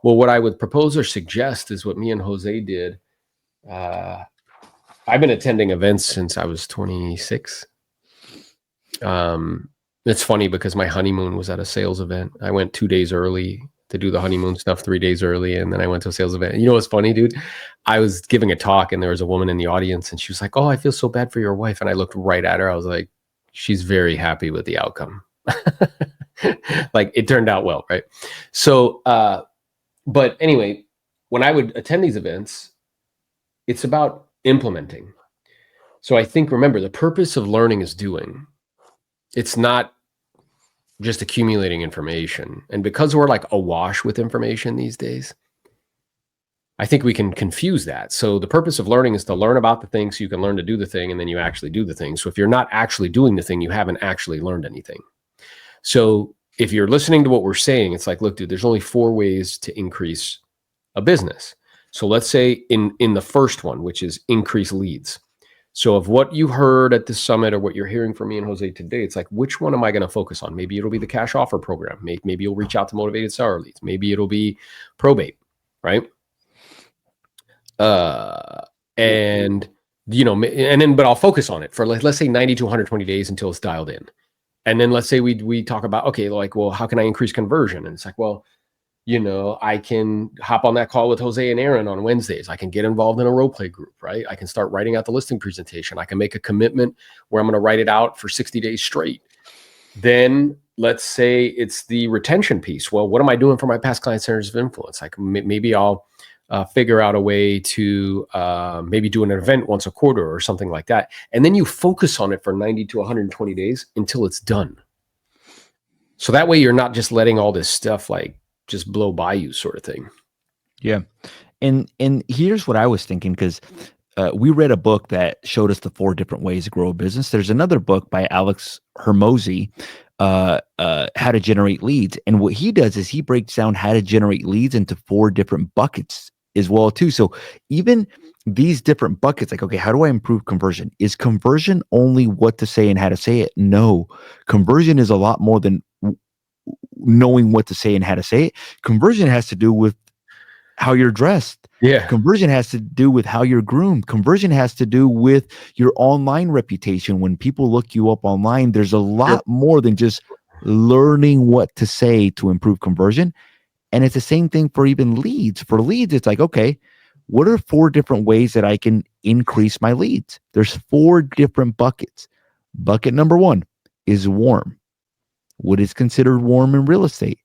Well, what I would propose or suggest is what me and Jose did. I've been attending events since I was 26. It's funny because my honeymoon was at a sales event. I went 2 days early to do the honeymoon stuff, 3 days early. And then I went to a sales event. You know what's funny, dude? I was giving a talk and there was a woman in the audience and she was like, oh, I feel so bad for your wife. And I looked right at her. I was like, she's very happy with the outcome. Like it turned out well, right? So, but anyway, when I would attend these events, it's about implementing. So I think, remember, the purpose of learning is doing. It's not just accumulating information. And because we're like awash with information these days, I think we can confuse that. So the purpose of learning is to learn about the thing so you can learn to do the thing, and then you actually do the thing. So if you're not actually doing the thing, you haven't actually learned anything. So if you're listening to what we're saying, it's like, look, dude, there's only 4 ways to increase a business. So let's say in the first one, which is increase leads. So of what you heard at the summit or what you're hearing from me and Jose today, it's like, which one am I going to focus on? Maybe it'll be the cash offer program. Maybe you'll reach out to motivated seller leads. Maybe it'll be probate, right? But I'll focus on it for let's say 90 to 120 days until it's dialed in. And then let's say we talk about, okay, like, well, how can I increase conversion? And it's like, well, I can hop on that call with Jose and Aaron on Wednesdays. I can get involved in a role play group, right? I can start writing out the listing presentation. I can make a commitment where I'm going to write it out for 60 days straight. Then let's say it's the retention piece. Well, what am I doing for my past client centers of influence? Like maybe I'll figure out a way to maybe do an event once a quarter or something like that. And then you focus on it for 90 to 120 days until it's done. So that way you're not just letting all this stuff like just blow by you sort of thing. Yeah. And here's what I was thinking, because we read a book that showed us the 4 different ways to grow a business. There's another book by Alex Hermosi, How to Generate Leads. And what he does is he breaks down how to generate leads into 4 different buckets as well too. So even these different buckets, like, okay, how do I improve conversion? Is conversion only what to say and how to say it? No, conversion is a lot more than knowing what to say and how to say it. Conversion has to do with how you're dressed. Yeah. Conversion has to do with how you're groomed. Conversion has to do with your online reputation. When people look you up online, there's a lot more than just learning what to say to improve conversion. And it's the same thing for even leads. For leads, it's like, okay, what are 4 different ways that I can increase my leads? There's 4 different buckets. Bucket number 1 is warm. What is considered warm in real estate?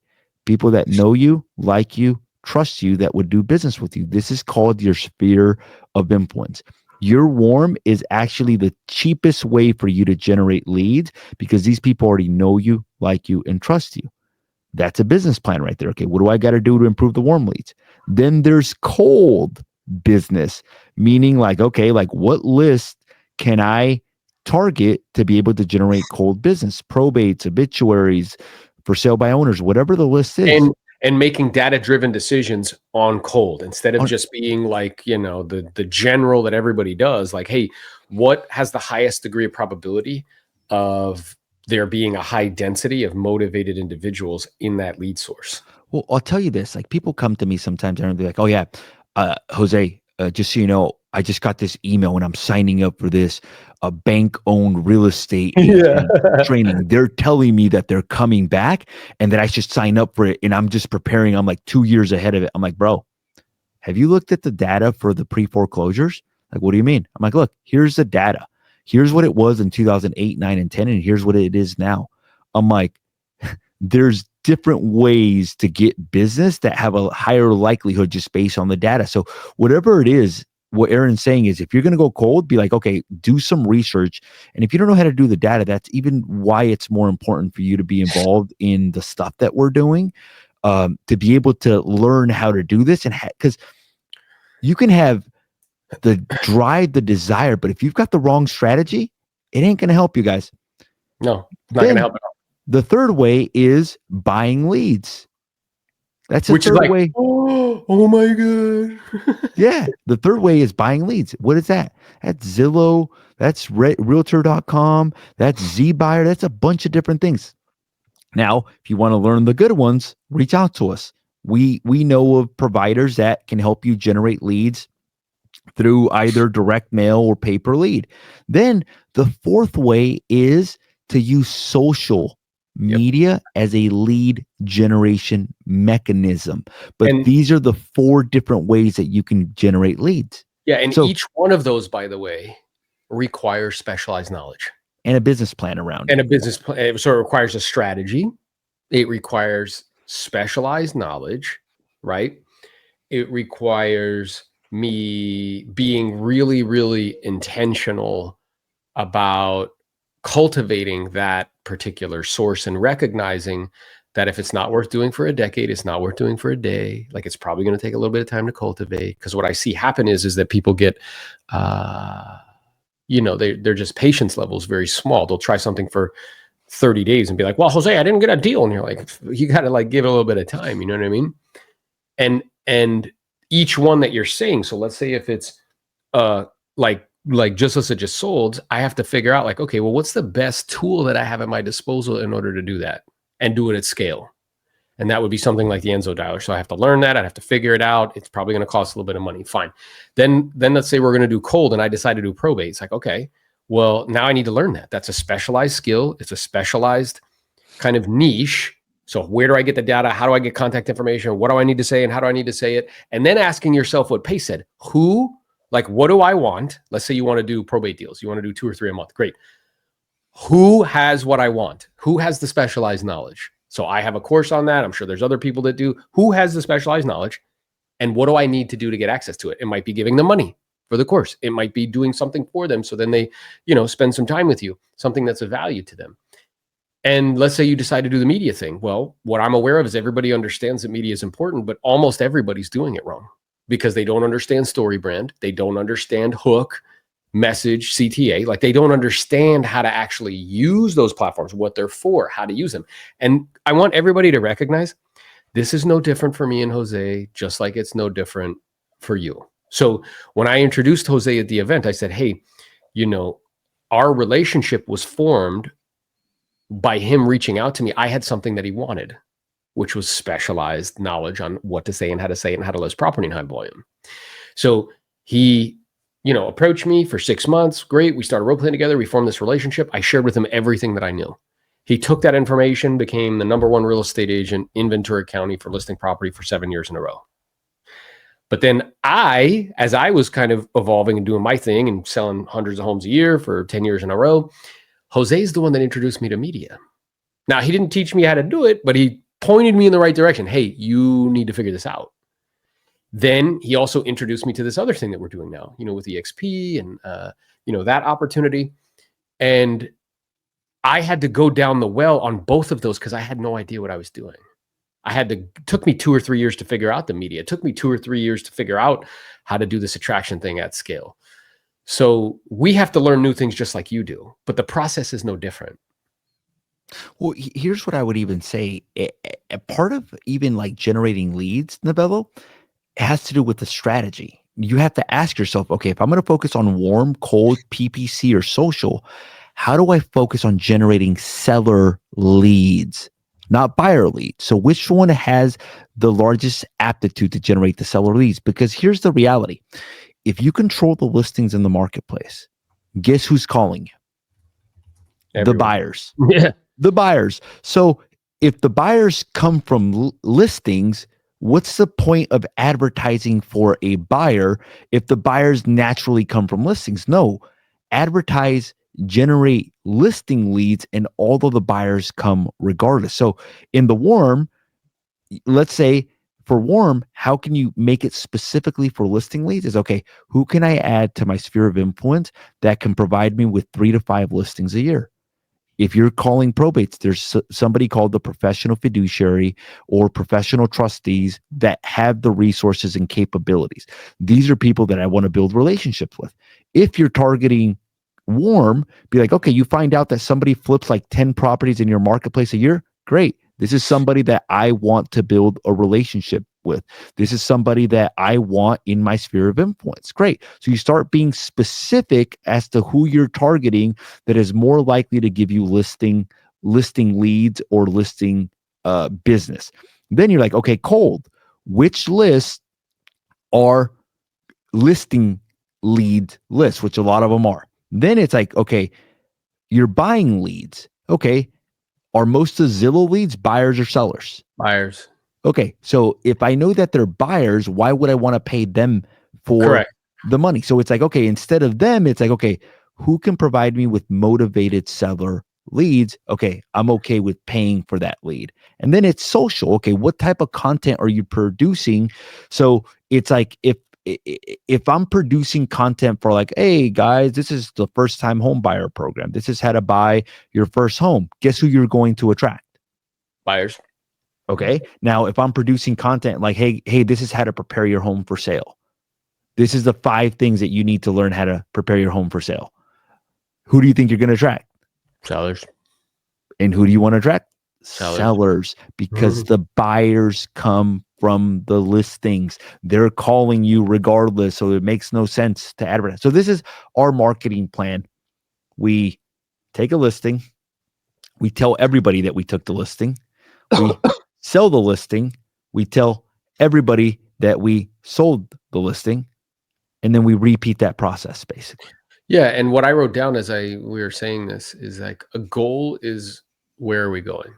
People that know you, like you, trust you, that would do business with you. This is called your sphere of influence. Your warm is actually the cheapest way for you to generate leads because these people already know you, like you, and trust you. That's a business plan right there. Okay, what do I got to do to improve the warm leads? Then there's cold business, meaning like, okay, like what list can I target to be able to generate cold business? Probates, obituaries, for sale by owners, whatever the list is. And making data-driven decisions on cold instead of just being like, the general that everybody does. Like, hey, what has the highest degree of probability of there being a high density of motivated individuals in that lead source? Well, I'll tell you this, like people come to me sometimes and they're like, oh yeah, Jose, just so you know, I just got this email and I'm signing up for this bank-owned real estate training. They're telling me that they're coming back and that I should sign up for it. And I'm just preparing. I'm like 2 years ahead of it. I'm like, bro, have you looked at the data for the pre-foreclosures? Like, what do you mean? I'm like, look, here's the data. Here's what it was in 2008, 9, and 10, and here's what it is now. I'm like, there's different ways to get business that have a higher likelihood just based on the data. So whatever it is, what Aaron's saying is if you're going to go cold, be like, okay, do some research. And if you don't know how to do the data, that's even why it's more important for you to be involved in the stuff that we're doing, to be able to learn how to do this. And because you can have the drive, the desire, but if you've got the wrong strategy, it ain't going to help you guys. No, it's not going to help at all. The third way is buying leads. That's the third way. Oh my God. Yeah. The third way is buying leads. What is that? That's Zillow. That's realtor.com. That's ZBuyer. That's a bunch of different things. Now, if you want to learn the good ones, reach out to us. We know of providers that can help you generate leads through either direct mail or pay-per-lead. Then the fourth way is to use social media as a lead generation mechanism. But these are the 4 different ways that you can generate leads. Yeah, and each one of those, by the way, requires specialized knowledge. And a business plan around it. And a business plan. So it requires a strategy. It requires specialized knowledge, right? It requires me being really, really intentional about cultivating that particular source and recognizing that if it's not worth doing for a decade, it's not worth doing for a day. Like it's probably going to take a little bit of time to cultivate. Because what I see happen is that people get, they're just patience levels very small. They'll try something for 30 days and be like, well, Jose, I didn't get a deal. And you're like, you got to like give it a little bit of time. You know what I mean? And each one that you're saying, so let's say if it's like Just List It just sold, I have to figure out like, okay, well, what's the best tool that I have at my disposal in order to do that and do it at scale? And that would be something like the Enso Dialer. So I have to learn that. I'd have to figure it out. It's probably going to cost a little bit of money. Fine. Then let's say we're going to do cold and I decide to do probate. It's like, okay, well, now I need to learn that. That's a specialized skill. It's a specialized kind of niche. So where do I get the data? How do I get contact information? What do I need to say? And how do I need to say it? And then asking yourself what Pace said, what do I want? Let's say you want to do probate deals. You want to do 2 or 3 a month. Great. Who has what I want? Who has the specialized knowledge? So I have a course on that. I'm sure there's other people that do. Who has the specialized knowledge? And what do I need to do to get access to it? It might be giving them money for the course. It might be doing something for them. So then they, spend some time with you, something that's of value to them. And let's say you decide to do the media thing. Well, what I'm aware of is everybody understands that media is important, but almost everybody's doing it wrong because they don't understand story brand. They don't understand hook, message, CTA. Like they don't understand how to actually use those platforms, what they're for, how to use them. And I want everybody to recognize this is no different for me and Jose, just like it's no different for you. So when I introduced Jose at the event, I said, hey, our relationship was formed by him reaching out to me. I had something that he wanted, which was specialized knowledge on what to say and how to say it and how to list property in high volume. So he, approached me for 6 months. Great. We started role playing together. We formed this relationship. I shared with him everything that I knew. He took that information, became the #1 real estate agent in Ventura County for listing property for 7 years in a row. But then as I was kind of evolving and doing my thing and selling hundreds of homes a year for 10 years in a row, Jose's the one that introduced me to media. Now, he didn't teach me how to do it, but he pointed me in the right direction. Hey, you need to figure this out. Then he also introduced me to this other thing that we're doing now, with EXP and, that opportunity. And I had to go down the well on both of those because I had no idea what I was doing. Took me 2 or 3 years to figure out the media. It took me 2 or 3 years to figure out how to do this attraction thing at scale. So we have to learn new things just like you do, but the process is no different. Well, here's what I would even say. A part of even like generating leads, Novello, has to do with the strategy. You have to ask yourself, okay, if I'm going to focus on warm, cold, PPC, or social, how do I focus on generating seller leads, not buyer leads? So which one has the largest aptitude to generate the seller leads? Because here's the reality. If you control the listings in the marketplace, guess who's calling you? Everyone. The buyers. Yeah. The buyers. So if the buyers come from listings, what's the point of advertising for a buyer if the buyers naturally come from listings? No, advertise generate listing leads, and all of the buyers come regardless. So in the warm, let's say for warm, how can you make it specifically for listing leads? Is okay, who can I add to my sphere of influence that can provide me with 3 to 5 listings a year? If you're calling probates, there's somebody called the professional fiduciary or professional trustees that have the resources and capabilities. These are people that I want to build relationships with. If you're targeting warm, be like, okay, you find out that somebody flips like 10 properties in your marketplace a year. Great. This is somebody that I want to build a relationship with. This is somebody that I want in my sphere of influence. Great. So you start being specific as to who you're targeting that is more likely to give you listing leads or listing business. Then you're like, okay, cold. Which lists are listing lead lists, which a lot of them are. Then it's like, okay, you're buying leads. Okay. Are most of Zillow leads buyers or sellers? Buyers. Okay. So if I know that they're buyers, why would I want to pay them for Correct. the money? So it's like, okay, instead of them, it's like, okay, who can provide me with motivated seller leads? Okay, I'm okay with paying for that lead. And then it's social. Okay, what type of content are you producing? So it's like if I'm producing content for like, hey guys, this is the first time home buyer program. This is how to buy your first home. Guess who you're going to attract? Buyers. Okay. Now, if I'm producing content like, hey, this is how to prepare your home for sale. This is the 5 things that you need to learn how to prepare your home for sale. Who do you think you're going to attract? Sellers. And who do you want to attract? Sellers. Because the buyers come from the listings. They're calling you regardless. So it makes no sense to advertise. So this is our marketing plan. We take a listing. We tell everybody that we took the listing. We sell the listing. We tell everybody that we sold the listing. And then we repeat that process basically. Yeah. And what I wrote down as we were saying this is like a goal is where are we going?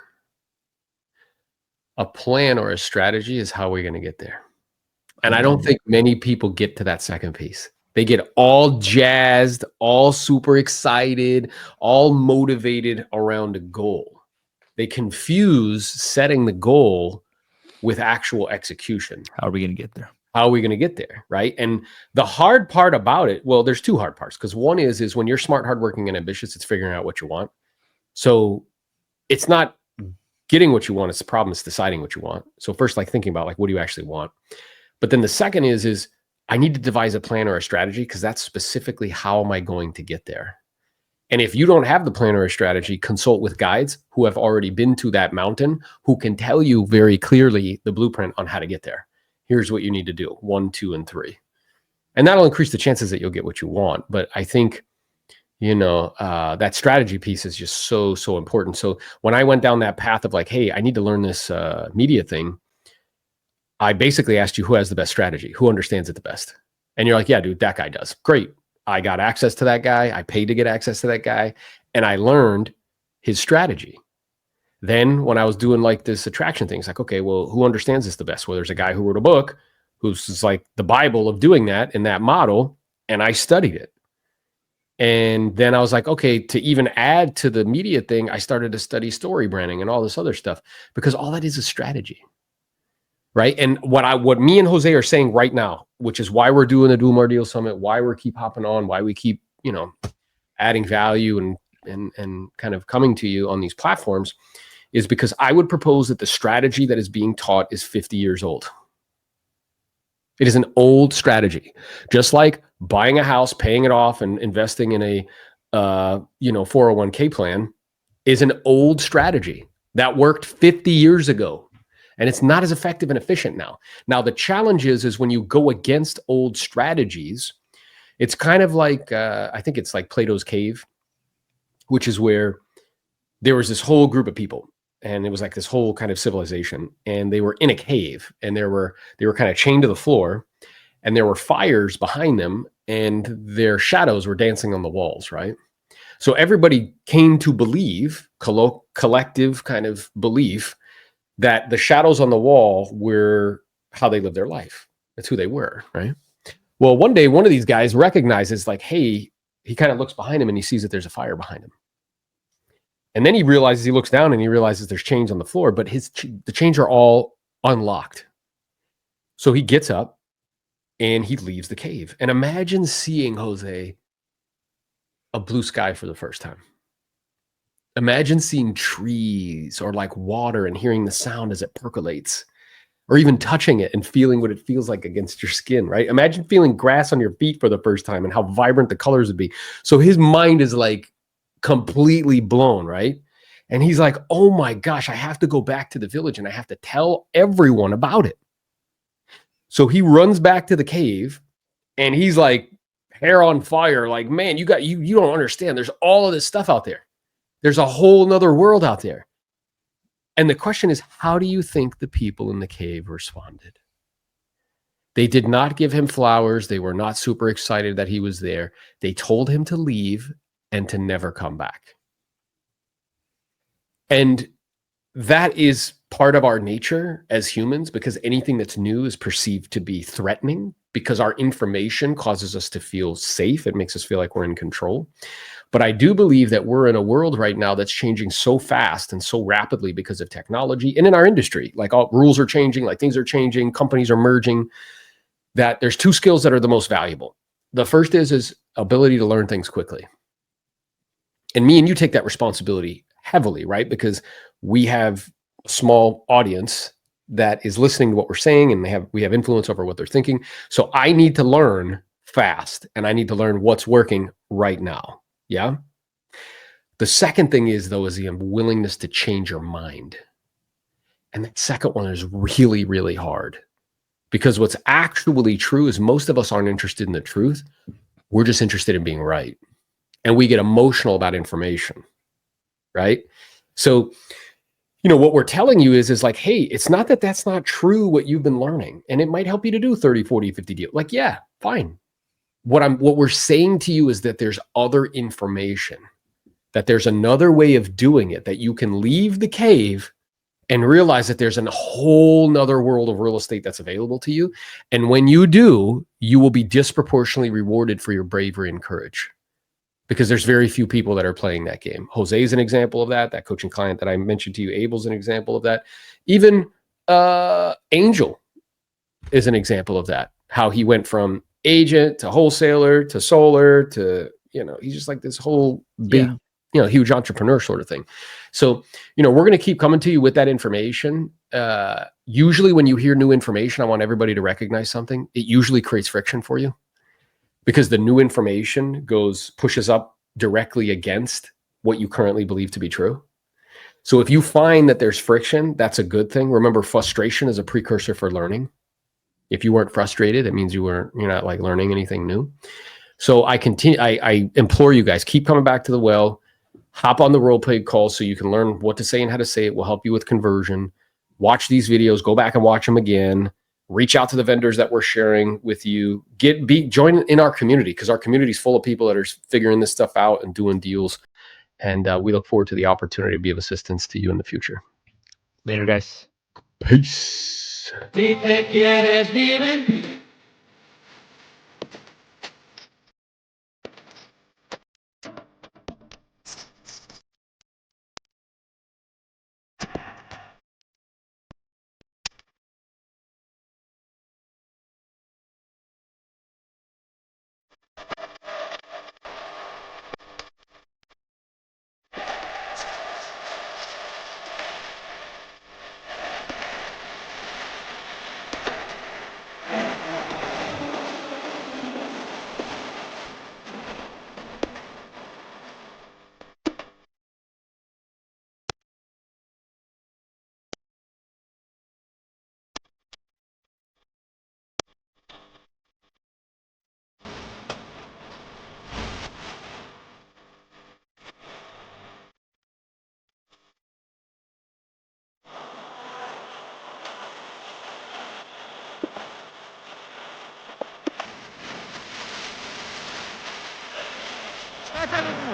A plan or a strategy is how we're going to get there. And I don't think many people get to that second piece. They get all jazzed, all super excited, all motivated around a goal. They confuse setting the goal with actual execution. How are we going to get there? How are we going to get there? Right. And the hard part about it, well, there's 2 hard parts. Because one is when you're smart, hardworking, and ambitious, it's figuring out what you want. So it's not getting what you want. It's the problem. It's deciding what you want. So first, like thinking about like, what do you actually want? But then the second is I need to devise a plan or a strategy because that's specifically how am I going to get there? And if you don't have the plan or a strategy, consult with guides who have already been to that mountain, who can tell you very clearly the blueprint on how to get there. Here's what you need to do, 1, 2, and 3. And that'll increase the chances that you'll get what you want. But I think, that strategy piece is just so important. So when I went down that path of like, hey, I need to learn this media thing, I basically asked you who has the best strategy, who understands it the best. And you're like, yeah, dude, that guy does. Great. I got access to that guy. I paid to get access to that guy. And I learned his strategy. Then when I was doing like this attraction thing, it's like, okay, well, who understands this the best? Well, there's a guy who wrote a book who's like the Bible of doing that in that model. And I studied it. And then I was like, okay, to even add to the media thing, I started to study story branding and all this other stuff because all that is a strategy. Right. And what me and Jose are saying right now, which is why we're doing the Do More Deal Summit, why we keep hopping on, why we keep, adding value and kind of coming to you on these platforms, is because I would propose that the strategy that is being taught is 50 years old. It is an old strategy, just like buying a house, paying it off, and investing in a 401k plan is an old strategy that worked 50 years ago. And it's not as effective and efficient now. Now, the challenge is when you go against old strategies, it's kind of like, I think it's like Plato's Cave, which is where there was this whole group of people. And it was like this whole kind of civilization. And they were in a cave. And they were kind of chained to the floor. And there were fires behind them. And their shadows were dancing on the walls, right? So everybody came to believe, collective kind of belief, that the shadows on the wall were how they lived their life. That's who they were, right? Well, one day, one of these guys recognizes like, hey, he kind of looks behind him and he sees that there's a fire behind him. And then he looks down and he realizes there's chains on the floor, but the chains are all unlocked. So he gets up and he leaves the cave. And imagine seeing, Jose, a blue sky for the first time. Imagine seeing trees or like water and hearing the sound as it percolates, or even touching it and feeling what it feels like against your skin, right? Imagine feeling grass on your feet for the first time and how vibrant the colors would be. So his mind is like completely blown, right? And he's like, oh my gosh, I have to go back to the village and I have to tell everyone about it. So he runs back to the cave and he's like hair on fire. Like, man, you don't understand. There's all of this stuff out there. There's a whole nother world out there. And the question is, how do you think the people in the cave responded? They did not give him flowers. They were not super excited that he was there. They told him to leave and to never come back. And that is part of our nature as humans, because anything that's new is perceived to be threatening, because our information causes us to feel safe. It makes us feel like we're in control. But I do believe that we're in a world right now that's changing so fast and so rapidly because of technology, and in our industry, like all rules are changing, like things are changing, companies are merging, that there's two skills that are the most valuable. The first is ability to learn things quickly. And me and you take that responsibility heavily, right? Because we have a small audience that is listening to what we're saying, and we have influence over what they're thinking. So I need to learn fast, and I need to learn what's working right now. Yeah. The second thing is the willingness to change your mind. And that second one is really, really hard, because what's actually true is most of us aren't interested in the truth. We're just interested in being right. And we get emotional about information, right? So, what we're telling you is like, hey, it's not that that's not true what you've been learning. And it might help you to do 30, 40, 50 deals. Like, yeah, fine. What we're saying to you is that there's other information, that there's another way of doing it, that you can leave the cave and realize that there's a whole nother world of real estate that's available to you. And when you do, you will be disproportionately rewarded for your bravery and courage, because there's very few people that are playing that game. Jose is an example of that. That coaching client that I mentioned to you, Abel's an example of that. Even Angel is an example of that. How he went from agent to wholesaler to solar to, he's just like this whole big, huge entrepreneur sort of thing. So, we're going to keep coming to you with that information. Usually when you hear new information, I want everybody to recognize something. It usually creates friction for you, because the new information pushes up directly against what you currently believe to be true. So if you find that there's friction, that's a good thing. Remember, frustration is a precursor for learning. If you weren't frustrated, it means you're not like learning anything new. So I implore you guys, keep coming back to the well, hop on the role play call so you can learn what to say and how to say it. Will help you with conversion. Watch these videos, go back and watch them again. Reach out to the vendors that we're sharing with you. Join in our community, because our community is full of people that are figuring this stuff out and doing deals. And we look forward to the opportunity to be of assistance to you in the future. Later, guys. Peace. Si te quieres vivir. That's